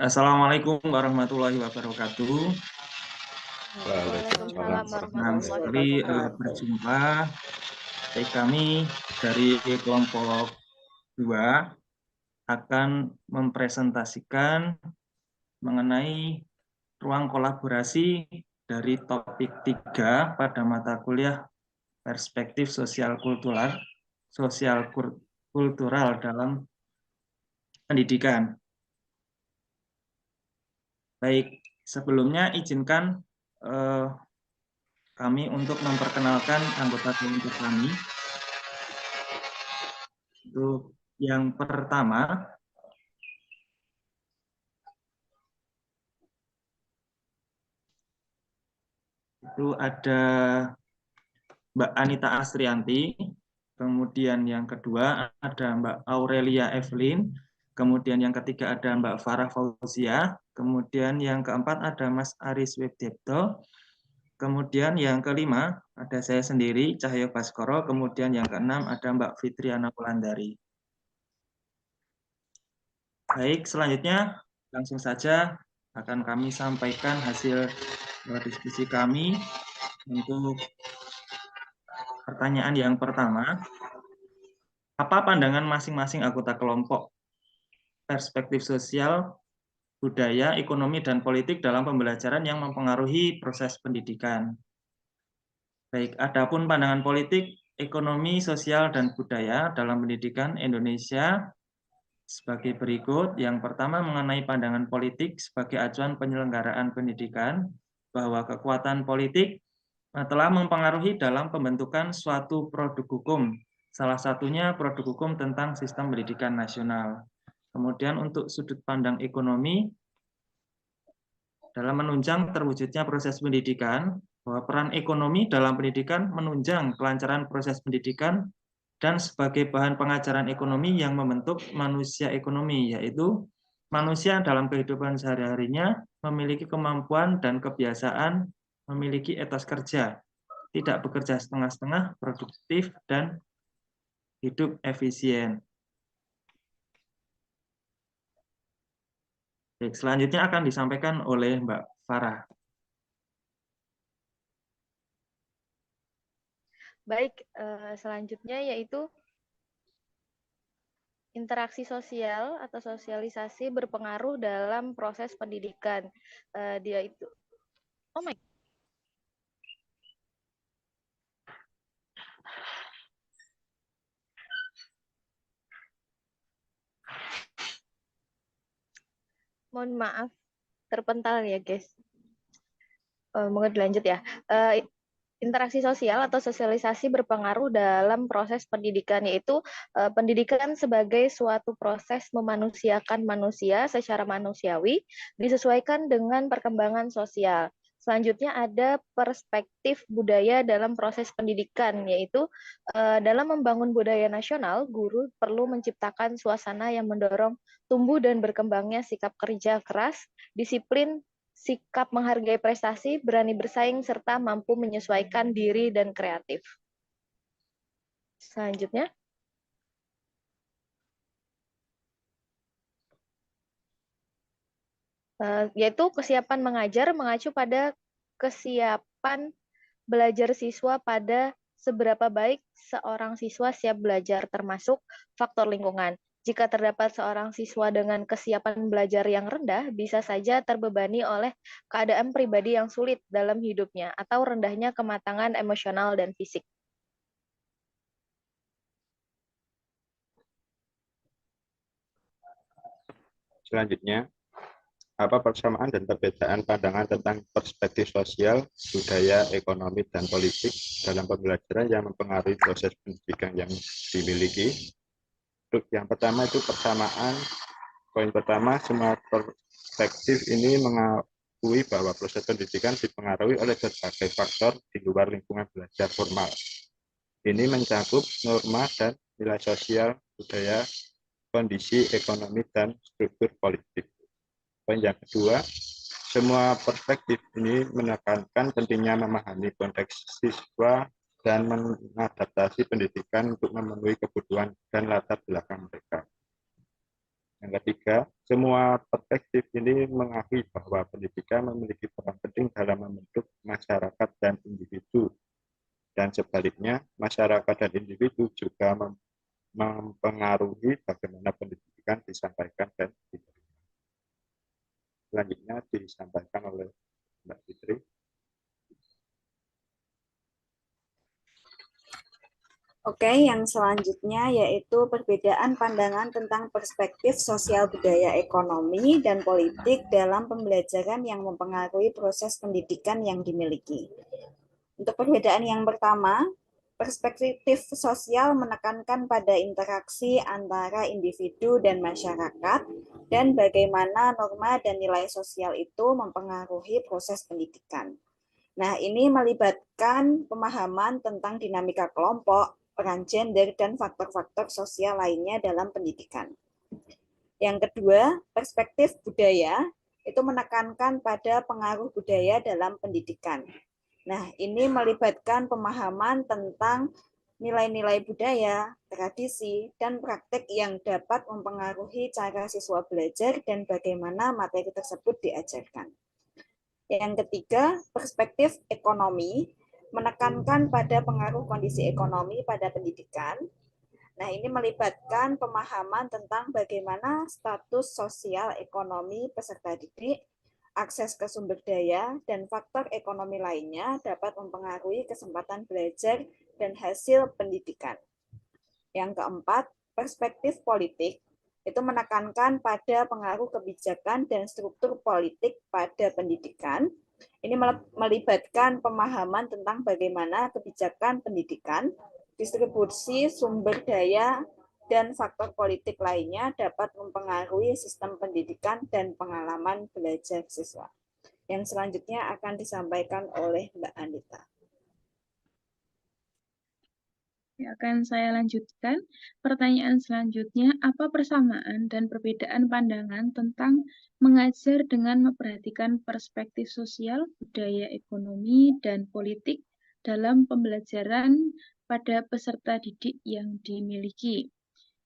Assalamualaikum warahmatullahi wabarakatuh. Waalaikumsalam Senang warahmatullahi sekali wabarakatuh. berjumpa. Baik, kami dari kelompok 2 akan mempresentasikan mengenai ruang kolaborasi dari topik 3 pada mata kuliah perspektif sosial kultural dalam pendidikan. Baik, sebelumnya izinkan kami untuk memperkenalkan anggota kelompok kami. Untuk yang pertama, itu ada Mbak Anita Astrianti, kemudian yang kedua ada Mbak Aurelia Evelyn, kemudian yang ketiga ada Mbak Farah Fauzia, kemudian yang keempat ada Mas Aris Webdepto, kemudian yang kelima ada saya sendiri, Cahyo Baskoro, kemudian yang keenam ada Mbak Fitriana Wulandari. Baik, selanjutnya langsung saja akan kami sampaikan hasil diskusi kami. Untuk pertanyaan yang pertama, apa pandangan masing-masing anggota kelompok perspektif sosial, budaya, ekonomi, dan politik dalam pembelajaran yang mempengaruhi proses pendidikan? Baik, adapun pandangan politik, ekonomi, sosial, dan budaya dalam pendidikan Indonesia sebagai berikut. Yang pertama mengenai pandangan politik sebagai acuan penyelenggaraan pendidikan, bahwa kekuatan politik telah mempengaruhi dalam pembentukan suatu produk hukum. Salah satunya produk hukum tentang sistem pendidikan nasional. Kemudian untuk sudut pandang ekonomi, dalam menunjang terwujudnya proses pendidikan, bahwa peran ekonomi dalam pendidikan menunjang kelancaran proses pendidikan dan sebagai bahan pengajaran ekonomi yang membentuk manusia ekonomi, yaitu manusia dalam kehidupan sehari-harinya memiliki kemampuan dan kebiasaan memiliki etos kerja, tidak bekerja setengah-setengah, produktif, dan hidup efisien. Baik, selanjutnya akan disampaikan oleh Mbak Farah. Baik, selanjutnya yaitu interaksi sosial atau sosialisasi berpengaruh dalam proses pendidikan. Dia itu, oh my, mohon maaf, terpental ya guys. Mungkin dilanjut ya. Interaksi sosial atau sosialisasi berpengaruh dalam proses pendidikan, yaitu pendidikan sebagai suatu proses memanusiakan manusia secara manusiawi disesuaikan dengan perkembangan sosial. Selanjutnya ada perspektif budaya dalam proses pendidikan, yaitu dalam membangun budaya nasional, guru perlu menciptakan suasana yang mendorong tumbuh dan berkembangnya sikap kerja keras, disiplin, sikap menghargai prestasi, berani bersaing, serta mampu menyesuaikan diri dan kreatif. Selanjutnya, yaitu kesiapan mengajar mengacu pada kesiapan belajar siswa pada seberapa baik seorang siswa siap belajar, termasuk faktor lingkungan. Jika terdapat seorang siswa dengan kesiapan belajar yang rendah, bisa saja terbebani oleh keadaan pribadi yang sulit dalam hidupnya atau rendahnya kematangan emosional dan fisik. Selanjutnya, apa persamaan dan perbedaan pandangan tentang perspektif sosial, budaya, ekonomi, dan politik dalam pembelajaran yang mempengaruhi proses pendidikan yang dimiliki? Yang pertama itu persamaan. Poin pertama, semua perspektif ini mengakui bahwa proses pendidikan dipengaruhi oleh berbagai faktor di luar lingkungan belajar formal. Ini mencakup norma dan nilai sosial, budaya, kondisi ekonomi, dan struktur politik. Poin yang kedua, semua perspektif ini menekankan pentingnya memahami konteks siswa dan mengadaptasi pendidikan untuk memenuhi kebutuhan dan latar belakang mereka. Yang ketiga, semua perspektif ini mengakui bahwa pendidikan memiliki peran penting dalam membentuk masyarakat dan individu. Dan sebaliknya, masyarakat dan individu juga mempengaruhi bagaimana pendidikan disampaikan dan diterima. Selanjutnya disampaikan oleh Mbak Fitri. Oke, yang selanjutnya yaitu perbedaan pandangan tentang perspektif sosial budaya ekonomi dan politik dalam pembelajaran yang mempengaruhi proses pendidikan yang dimiliki. Untuk perbedaan yang pertama, perspektif sosial menekankan pada interaksi antara individu dan masyarakat dan bagaimana norma dan nilai sosial itu mempengaruhi proses pendidikan. Nah, ini melibatkan pemahaman tentang dinamika kelompok, peran gender, dan faktor-faktor sosial lainnya dalam pendidikan. Yang kedua, perspektif budaya itu menekankan pada pengaruh budaya dalam pendidikan. Nah, ini melibatkan pemahaman tentang nilai-nilai budaya, tradisi, dan praktik yang dapat mempengaruhi cara siswa belajar dan bagaimana materi tersebut diajarkan. Yang ketiga, perspektif ekonomi menekankan pada pengaruh kondisi ekonomi pada pendidikan. Nah, ini melibatkan pemahaman tentang bagaimana status sosial ekonomi peserta didik, akses ke sumber daya, dan faktor ekonomi lainnya dapat mempengaruhi kesempatan belajar dan hasil pendidikan. Yang keempat, perspektif politik itu menekankan pada pengaruh kebijakan dan struktur politik pada pendidikan. Ini melibatkan pemahaman tentang bagaimana kebijakan pendidikan, distribusi sumber daya, dan faktor politik lainnya dapat mempengaruhi sistem pendidikan dan pengalaman belajar siswa. Yang selanjutnya akan disampaikan oleh Mbak Anita. Akan saya lanjutkan. Pertanyaan selanjutnya, apa persamaan dan perbedaan pandangan tentang mengajar dengan memperhatikan perspektif sosial, budaya, ekonomi, dan politik dalam pembelajaran pada peserta didik yang dimiliki?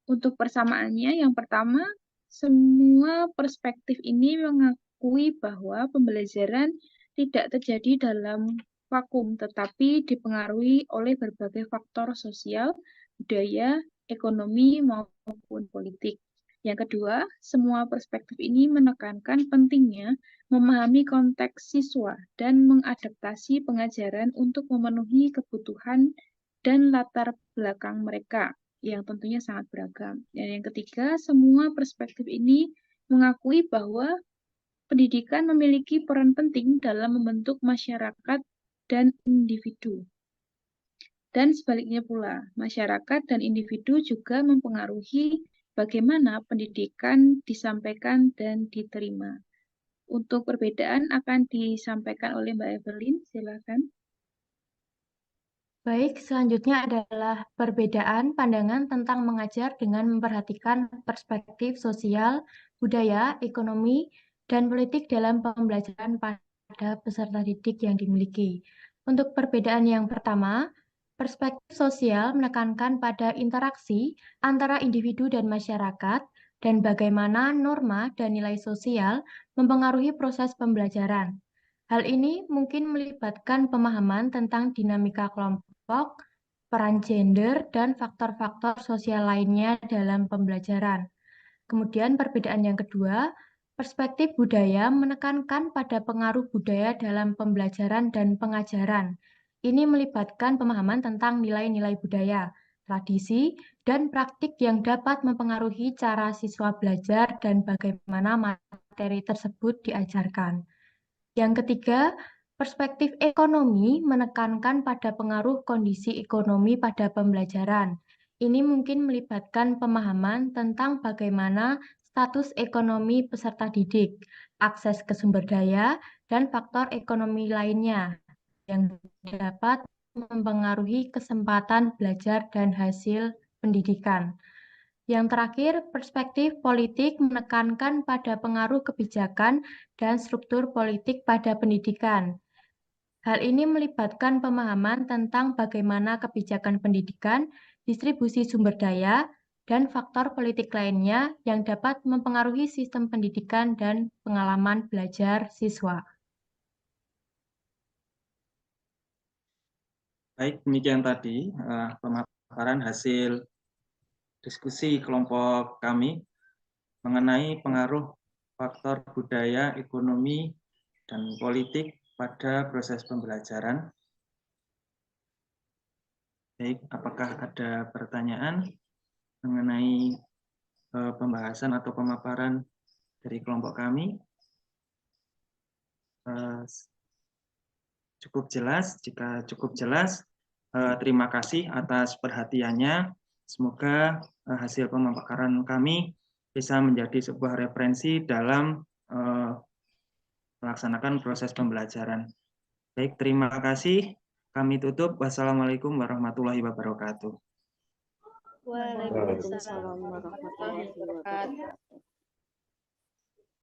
Untuk persamaannya, yang pertama, semua perspektif ini mengakui bahwa pembelajaran tidak terjadi dalam vakum, tetapi dipengaruhi oleh berbagai faktor sosial, budaya, ekonomi, maupun politik. Yang kedua, semua perspektif ini menekankan pentingnya memahami konteks siswa dan mengadaptasi pengajaran untuk memenuhi kebutuhan dan latar belakang mereka, yang tentunya sangat beragam. Dan yang ketiga, semua perspektif ini mengakui bahwa pendidikan memiliki peran penting dalam membentuk masyarakat dan individu. Dan sebaliknya pula, masyarakat dan individu juga mempengaruhi bagaimana pendidikan disampaikan dan diterima. Untuk perbedaan akan disampaikan oleh Mbak Evelyn, silakan. Baik, selanjutnya adalah perbedaan pandangan tentang mengajar dengan memperhatikan perspektif sosial, budaya, ekonomi, dan politik dalam pembelajaran pada peserta didik yang dimiliki. Untuk perbedaan yang pertama, perspektif sosial menekankan pada interaksi antara individu dan masyarakat dan bagaimana norma dan nilai sosial mempengaruhi proses pembelajaran. Hal ini mungkin melibatkan pemahaman tentang dinamika kelompok, peran gender, dan faktor-faktor sosial lainnya dalam pembelajaran. Kemudian perbedaan yang kedua, perspektif budaya menekankan pada pengaruh budaya dalam pembelajaran dan pengajaran. Ini melibatkan pemahaman tentang nilai-nilai budaya, tradisi, dan praktik yang dapat mempengaruhi cara siswa belajar dan bagaimana materi tersebut diajarkan. Yang ketiga, perspektif ekonomi menekankan pada pengaruh kondisi ekonomi pada pembelajaran. Ini mungkin melibatkan pemahaman tentang bagaimana status ekonomi peserta didik, akses ke sumber daya, dan faktor ekonomi lainnya yang dapat mempengaruhi kesempatan belajar dan hasil pendidikan. Yang terakhir, perspektif politik menekankan pada pengaruh kebijakan dan struktur politik pada pendidikan. Hal ini melibatkan pemahaman tentang bagaimana kebijakan pendidikan, distribusi sumber daya, dan faktor politik lainnya yang dapat mempengaruhi sistem pendidikan dan pengalaman belajar siswa. Baik, demikian tadi pemaparan hasil diskusi kelompok kami mengenai pengaruh faktor budaya, ekonomi, dan politik pada proses pembelajaran. Baik, apakah ada pertanyaan mengenai pembahasan atau pemaparan dari kelompok kami? Cukup jelas. Jika cukup jelas, terima kasih atas perhatiannya. Semoga hasil pemaparan kami bisa menjadi sebuah referensi dalam melaksanakan proses pembelajaran. Baik, terima kasih. Kami tutup. Wassalamualaikum warahmatullahi wabarakatuh. Waalaikumsalam Waalaikumsalam warahmatullahi wabarakatuh.